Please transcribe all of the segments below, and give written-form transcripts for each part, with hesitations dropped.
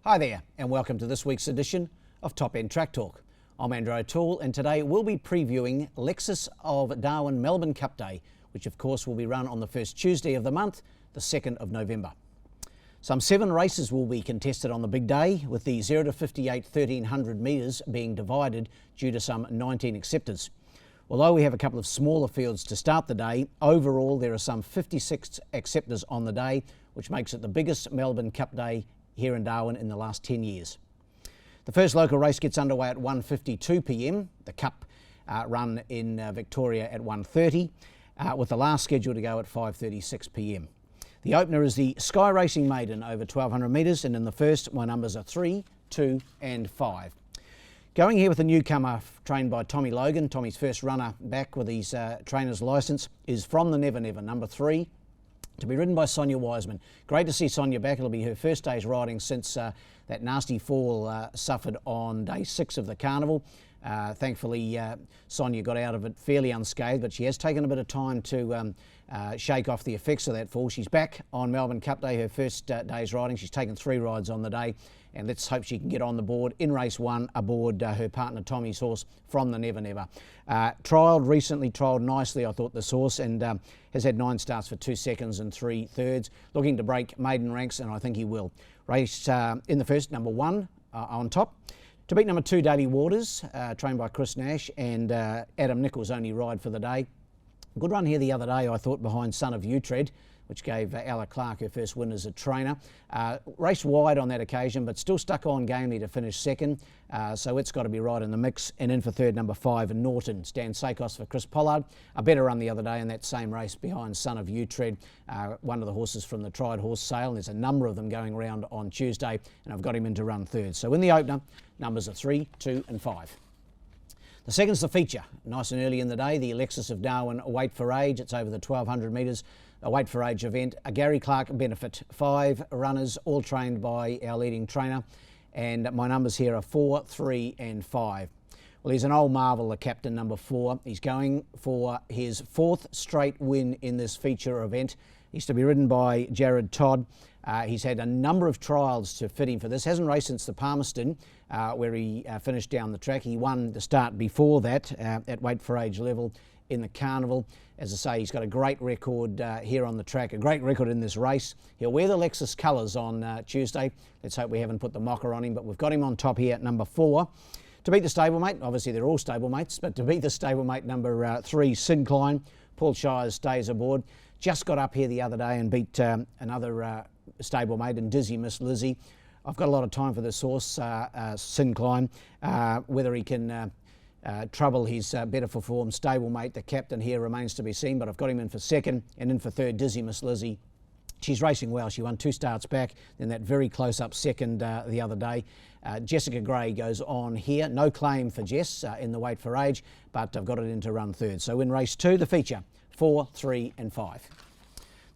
Hi there, and welcome to this week's edition of Top End Track Talk. I'm Andrew O'Toole, and today we'll be previewing Lexus of Darwin Melbourne Cup Day, which of course will be run on the first Tuesday of the month, the 2nd of November. Some 7 races will be contested on the big day, with the 0 to 58 1300 metres being divided due to some 19 acceptors. Although we have a couple of smaller fields to start the day, overall there are some 56 acceptors on the day, which makes it the biggest Melbourne Cup Day here in Darwin in the last 10 years. The first local race gets underway at 1:52 p.m, the Cup run in Victoria at 1:30, with the last scheduled to go at 5:36 p.m. The opener is the Sky Racing Maiden over 1200 metres, and in the first my numbers are 3, 2 and 5. Going here with a newcomer trained by Tommy Logan. Tommy's first runner back with his trainer's licence is From the Never Never, number 3. To be ridden by Sonia Wiseman. Great to see Sonia back. It'll be her first day's riding since that nasty fall suffered on day 6 of the carnival. Thankfully, Sonia got out of it fairly unscathed, but she has taken a bit of time to shake off the effects of that fall. She's back on Melbourne Cup Day, her first day's riding. She's taken 3 rides on the day, and let's hope she can get on the board in race 1 aboard her partner Tommy's horse, From the Never Never. Recently trialled nicely, I thought, this horse, and has had 9 starts for 2 seconds and 3 thirds. Looking to break maiden ranks, and I think he will. Race in the first, number 1 on top. To beat number 2, Daily Waters, trained by Chris Nash, and Adam Nichols' only ride for the day. Good run here the other day, I thought, behind Son of Utrecht, which gave Ella Clark her first win as a trainer. Raced wide on that occasion, but still stuck on gamely to finish second, so it's got to be right in the mix. And in for third, number 5, Norton. Stan Sakos for Chris Pollard. A better run the other day in that same race behind Son of Utrecht, one of the horses from the Tried Horse Sale. And there's a number of them going around on Tuesday, and I've got him in to run third. So in the opener, numbers are 3, 2 and 5. The second's the feature. Nice and early in the day, the Lexus of Darwin Weight for Age. It's over the 1200 metres. A Weight for Age event, a Gary Clark benefit. 5 runners, all trained by our leading trainer, and my numbers here are 4, 3 and 5. Well, he's an old marvel, the captain, number 4. He's going for his 4th straight win in this feature event. He's to be ridden by Jared Todd. He's had a number of trials to fit him for this. Hasn't raced since the Palmerston, where he finished down the track. He won the start before that at Weight for Age level in the carnival. As I say, he's got a great record here on the track, a great record in this race. He'll wear the Lexus colours on Tuesday. Let's hope we haven't put the mocker on him, but we've got him on top here at number 4. To beat the stablemate, obviously they're all stablemates, but to beat the stablemate, number 3, Syncline. Paul Shires stays aboard. Just got up here the other day and beat another stablemate in Dizzy Miss Lizzie. I've got a lot of time for this horse, Syncline. Whether he can trouble his better for form stablemate, the captain here, remains to be seen, but I've got him in for second, and in for third, Dizzy Miss Lizzie. She's racing well. She won 2 starts back, then that very close-up second the other day. Jessica Gray goes on here. No claim for Jess in the Weight for Age, but I've got it in to run third. So in race 2, the feature, 4, 3 and 5.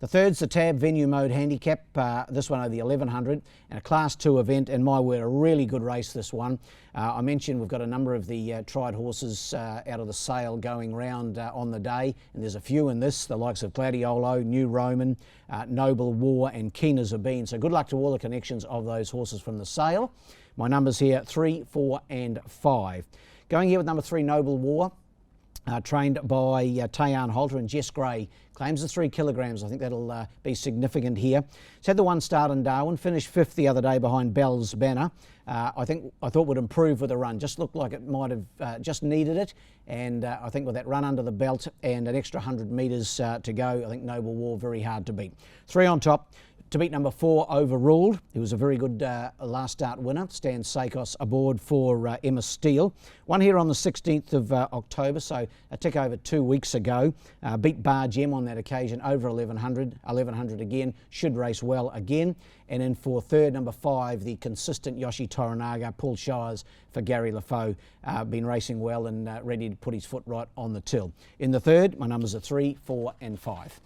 The third's the Tab Venue Mode Handicap, this one over the 1100, and a Class 2 event, and my word, a really good race, this one. I mentioned we've got a number of the tried horses out of the sale going round on the day, and there's a few in this, the likes of Gladiolo, New Roman, Noble War and Keen as a Bean. So good luck to all the connections of those horses from the sale. My numbers here, 3, 4 and 5. Going here with number 3, Noble War. Trained by Tayan Holter, and Jess Gray claims the 3 kilograms. I think that'll be significant here. It's had the 1 start in Darwin, finished 5th the other day behind Bell's Banner. I thought would improve with a run. Just looked like it might have just needed it, and I think with that run under the belt and an extra 100 metres to go, I think Noble War very hard to beat. 3 on top. To beat number 4, Overruled. He was a very good last start winner. Stan Sakos aboard for Emma Steele. Won here on the 16th of October, so a tick over 2 weeks ago. Beat Bar Gem on that occasion over 1100. 1100 again. Should race well again. And in for third, number 5, the consistent Yoshi Toranaga. Paul Shires for Gary Lafoe. Been racing well and ready to put his foot right on the till. In the third, my numbers are 3, 4 and 5.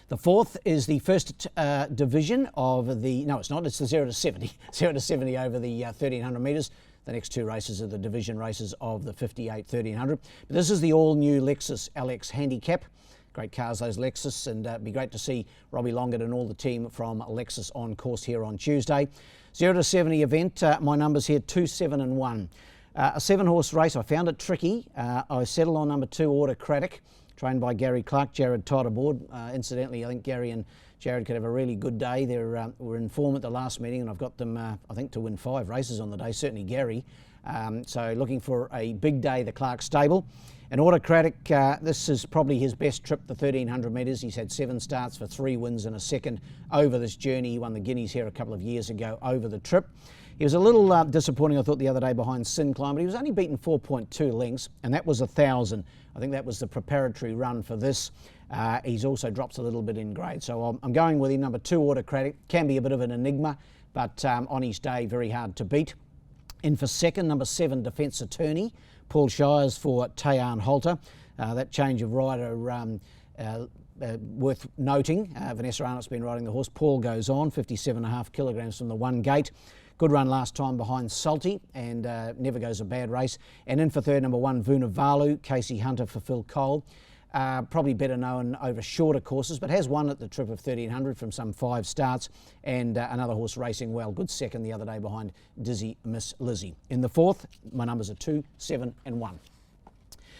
The fourth is the first division of the, no it's not, it's the 0 to 70. 0 to 70 over the 1300 metres. The next 2 races are the division races of the 58 1300. But this is the all-new Lexus LX Handicap. Great cars, those Lexus, and it'd be great to see Robbie Longett and all the team from Lexus on course here on Tuesday. 0 to 70 event, my numbers here 2, 7 and 1. A 7-horse race, I found it tricky. I settled on number 2, Autocratic, trained by Gary Clark, Jared Todd aboard. Incidentally, I think Gary and Jared could have a really good day. They were in form at the last meeting, and I've got them, I think, to win 5 races on the day, certainly Gary. So looking for a big day, the Clark stable. And Autocratic, this is probably his best trip, the 1,300 metres. He's had 7 starts for 3 wins and a second over this journey. He won the Guineas here a couple of years ago over the trip. He was a little disappointing, I thought, the other day behind Syncline, but he was only beaten 4.2 lengths, and that was 1,000. I think that was the preparatory run for this. He's also dropped a little bit in grade. So I'm going with him, number 2, Autocratic. Can be a bit of an enigma, but on his day, very hard to beat. In for second, number 7, Defence Attorney. Paul Shires for Tayan Halter. That change of rider worth noting. Vanessa Arnott's been riding the horse. Paul goes on, 57.5 kilograms from the one gate. Good run last time behind Salty, and never goes a bad race. And in for third, number 1, Vunavalu, Casey Hunter for Phil Cole. Probably better known over shorter courses, but has won at the trip of 1,300 from some 5 starts, and another horse racing well. Good second the other day behind Dizzy Miss Lizzie. In the fourth, my numbers are 2, 7 and 1.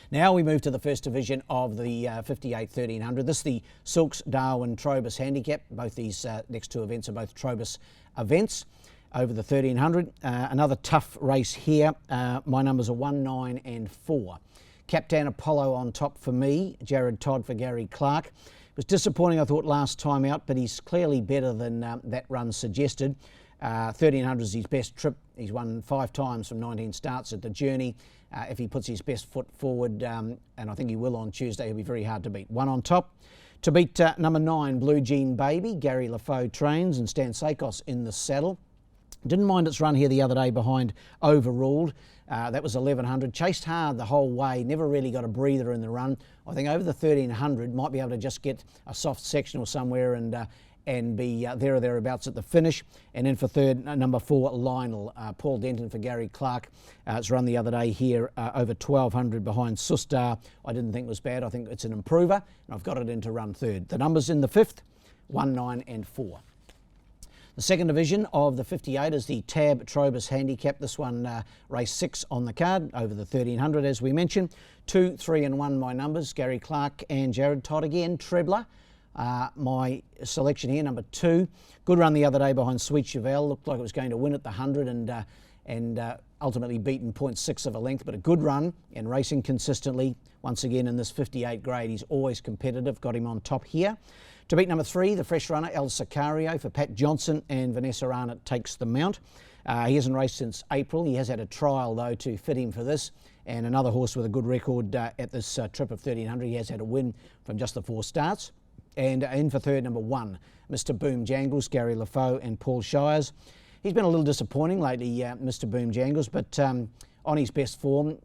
Now we move to the first division of the 58 1300. This is the Silks Darwin Trobus Handicap. Both these next 2 events are both Trobus events over the 1300. Another tough race here. My numbers are 1, 9 and 4. Captain Apollo on top for me, Jared Todd for Gary Clark. It was disappointing, I thought, last time out, but he's clearly better than that run suggested. 1300 is his best trip. He's won 5 times from 19 starts at the journey. If he puts his best foot forward, and I think he will on Tuesday, he'll be very hard to beat. 1 on top. To beat number 9, Blue Jean Baby, Gary LaFoe trains, and Stan Sakos in the saddle. Didn't mind its run here the other day behind Overruled. That was 1100. Chased hard the whole way. Never really got a breather in the run. I think over the 1300 might be able to just get a soft sectional somewhere and be there or thereabouts at the finish. And then for third, number 4, Lionel. Paul Denton for Gary Clark. It's run the other day here over 1200 behind Sustar. I didn't think it was bad. I think it's an improver, and I've got it in to run third. The numbers in the fifth, 1, 9 and 4. The second division of the 58 is the Tab Trobus Handicap. This one race 6 on the card over the 1300 as we mentioned. 2, 3 and 1 my numbers. Gary Clark and Jared Todd again. Trebler. My selection here, number 2. Good run the other day behind Sweet Chevelle. Looked like it was going to win at the 100 and ultimately beaten 0.6 of a length, but a good run and racing consistently. Once again in this 58 grade, he's always competitive. Got him on top here. To beat number 3, the fresh runner, El Sicario for Pat Johnson, and Vanessa Arnott takes the mount. He hasn't raced since April. He has had a trial, though, to fit him for this, and another horse with a good record at this trip of 1300. He has had a win from just the 4 starts. And in for third, number 1, Mr. Boom Jangles, Gary LaFoe and Paul Shires. He's been a little disappointing lately, Mr. Boom Jangles, but on his best form,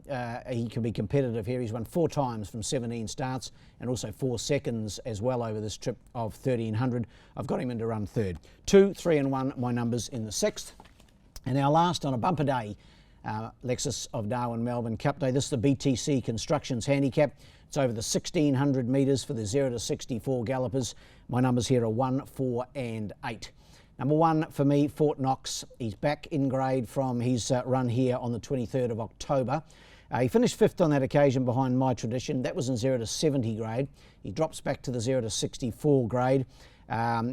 he can be competitive here. He's won 4 times from 17 starts and also 4 seconds as well over this trip of 1300. I've got him in to run third. 2, 3 and 1, my numbers in the 6th. And our last on a bumper day, Lexus of Darwin Melbourne Cup Day. This is the BTC Constructions Handicap. It's over the 1600 metres for the 0 to 64 gallopers. My numbers here are 1, 4 and 8. Number 1 for me, Fort Knox. He's back in grade from his run here on the 23rd of October. He finished 5th on that occasion behind My Tradition. That was in 0 to 70 grade. He drops back to the 0 to 64 grade.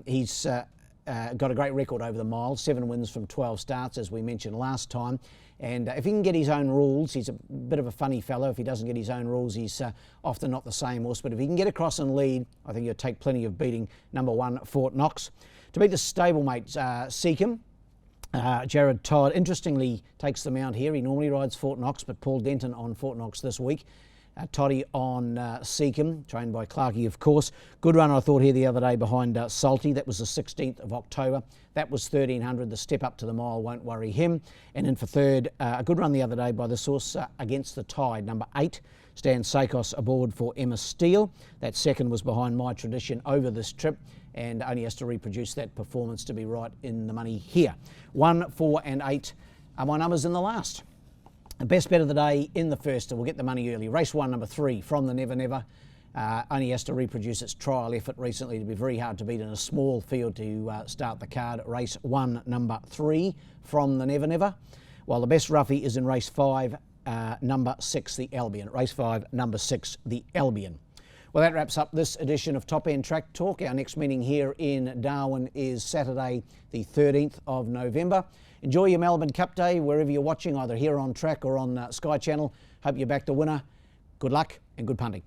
He's got a great record over the mile, 7 wins from 12 starts, as we mentioned last time. And if he can get his own rules, he's a bit of a funny fellow. If he doesn't get his own rules, he's often not the same horse. But if he can get across and lead, I think he'll take plenty of beating number 1, Fort Knox. To beat the stablemate, Seacom, Jared Todd, interestingly, takes the mount here. He normally rides Fort Knox, but Paul Denton on Fort Knox this week. Toddy on Seacom, trained by Clarkey, of course. Good run, I thought, here the other day behind Salty. That was the 16th of October. That was 1300. The step up to the mile won't worry him. And in for third, a good run the other day by the source Against the Tide, number 8. Stan Sakos aboard for Emma Steele. That second was behind My Tradition over this trip and only has to reproduce that performance to be right in the money here. 1, 4 and 8 are my numbers in the last. The best bet of the day in the first, and we'll get the money early. Race 1, number 3, From the Never Never. Only has to reproduce its trial effort recently to be very hard to beat in a small field to start the card. Race 1, number 3 from the Never Never. While the best roughie is in race 5, number 6, the Albion. Race 5, number 6, the Albion. Well, that wraps up this edition of Top End Track Talk. Our next meeting here in Darwin is Saturday, the 13th of November. Enjoy your Melbourne Cup Day wherever you're watching, either here on track or on Sky Channel. Hope you back the winner. Good luck and good punting.